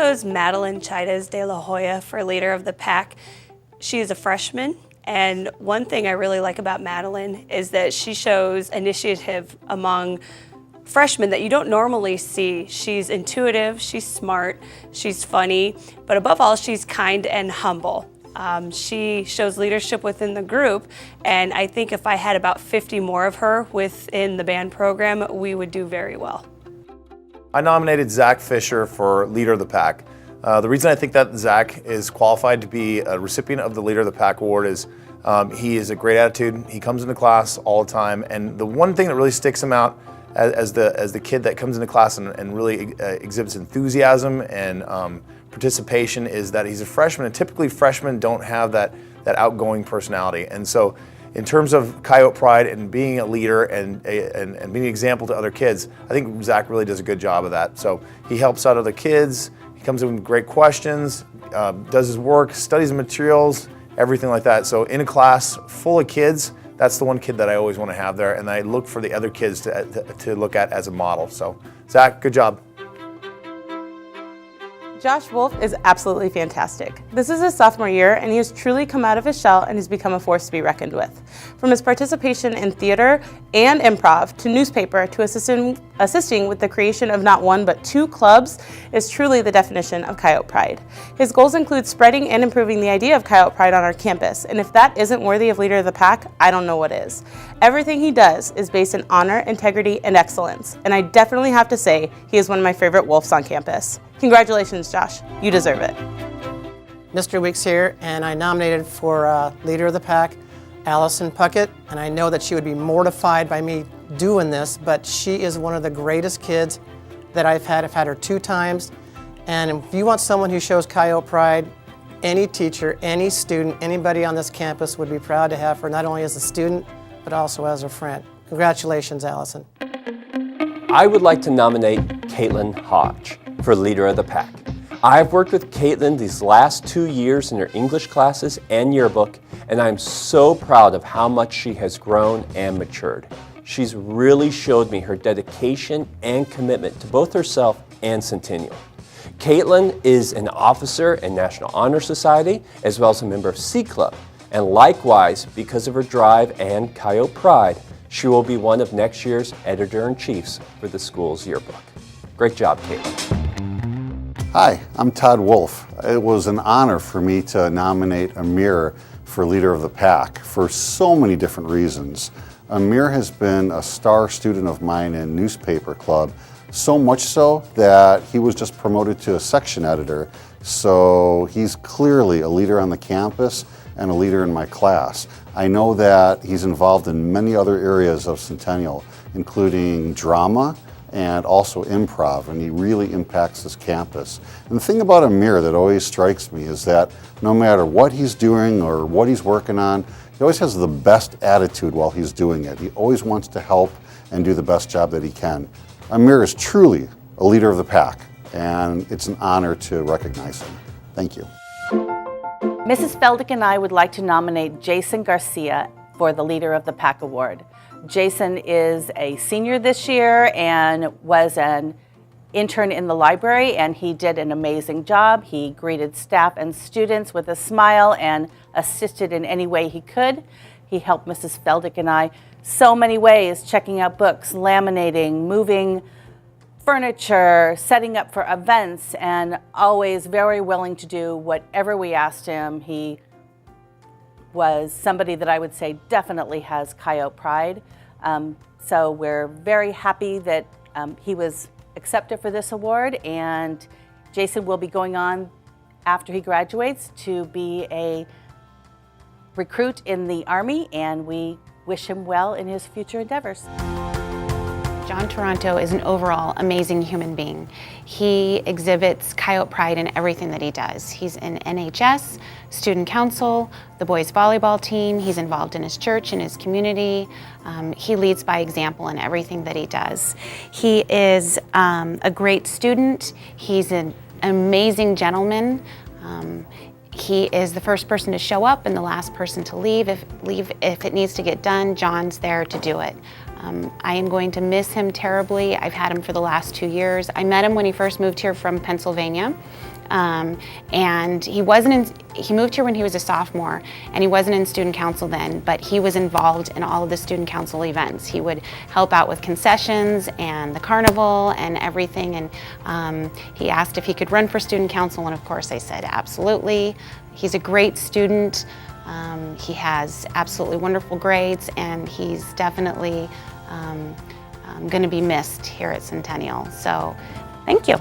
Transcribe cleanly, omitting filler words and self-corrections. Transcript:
chose Madeline Chaidez de la Hoya for leader of the pack. She is a freshman, and one thing I really like about Madeline is that she shows initiative among freshmen that you don't normally see. She's intuitive, she's smart, she's funny, but above all, she's kind and humble. She shows leadership within the group, and I think if I had about 50 more of her within the band program, we would do very well. I nominated Zach Fisher for Leader of the Pack. The reason I think that Zach is qualified to be a recipient of the Leader of the Pack award is he is a great attitude. He comes into class all the time, and the one thing that really sticks him out as the kid that comes into class and really exhibits enthusiasm and participation is that he's a freshman, and typically freshmen don't have that outgoing personality. And so in terms of Coyote Pride and being a leader and being an example to other kids, I think Zach really does a good job of that. So he helps out other kids, he comes in with great questions, does his work, studies the materials, everything like that. So in a class full of kids, that's the one kid that I always want to have there, and I look for the other kids to look at as a model. So Zach, good job. Josh Wolf is absolutely fantastic. This is his sophomore year, and he has truly come out of his shell and has become a force to be reckoned with. From his participation in theater and improv to newspaper to assisting with the creation of not one but 2 clubs is truly the definition of Coyote Pride. His goals include spreading and improving the idea of Coyote Pride on our campus, and if that isn't worthy of leader of the pack, I don't know what is. Everything he does is based in honor, integrity, and excellence, and I definitely have to say he is one of my favorite Wolves on campus. Congratulations, Josh. You deserve it. Mr. Weeks here, and I nominated for Leader of the Pack, Allison Puckett, and I know that she would be mortified by me doing this, but she is one of the greatest kids that I've had. I've had her 2 times, and if you want someone who shows Coyote Pride, any teacher, any student, anybody on this campus would be proud to have her, not only as a student, but also as a friend. Congratulations, Allison. I would like to nominate Caitlin Hodge for Leader of the Pack. I've worked with Caitlin these last 2 years in her English classes and yearbook, and I'm so proud of how much she has grown and matured. She's really showed me her dedication and commitment to both herself and Centennial. Caitlin is an officer in National Honor Society, as well as a member of Sea Club, and likewise, because of her drive and Coyote Pride, she will be one of next year's editor-in-chiefs for the school's yearbook. Great job, Caitlin. Hi, I'm Todd Wolf. It was an honor for me to nominate Amir for Leader of the Pack for so many different reasons. Amir has been a star student of mine in newspaper club, so much so that he was just promoted to a section editor. So he's clearly a leader on the campus and a leader in my class. I know that he's involved in many other areas of Centennial, including drama and also improv, and he really impacts this campus. And the thing about Amir that always strikes me is that no matter what he's doing or what he's working on, he always has the best attitude while he's doing it. He always wants to help and do the best job that he can. Amir is truly a leader of the pack, and it's an honor to recognize him. Thank you. Mrs. Feldick and I would like to nominate Jason Garcia for the Leader of the Pack Award. Jason is a senior this year and was an intern in the library, and he did an amazing job. He greeted staff and students with a smile and assisted in any way he could. He helped Mrs. Feldick and I so many ways, checking out books, laminating, moving furniture, setting up for events, and always very willing to do whatever we asked him. He was somebody that I would say definitely has Coyote Pride. So we're very happy that he was accepted for this award, and Jason will be going on after he graduates to be a recruit in the Army, and we wish him well in his future endeavors. John Toronto is an overall amazing human being. He exhibits Coyote Pride in everything that he does. He's in NHS, student council, the boys volleyball team. He's involved in his church and his community. He leads by example in everything that he does. He is a great student. He's an amazing gentleman. He is the first person to show up and the last person to leave. If it needs to get done, John's there to do it. I am going to miss him terribly. I've had him for the last 2 years. I met him when he first moved here from Pennsylvania. And he moved here when he was a sophomore, and he wasn't in student council then, but he was involved in all of the student council events. He would help out with concessions and the carnival and everything, and he asked if he could run for student council, and of course I said absolutely. He's a great student. He has absolutely wonderful grades, and he's definitely going to be missed here at Centennial. So thank you.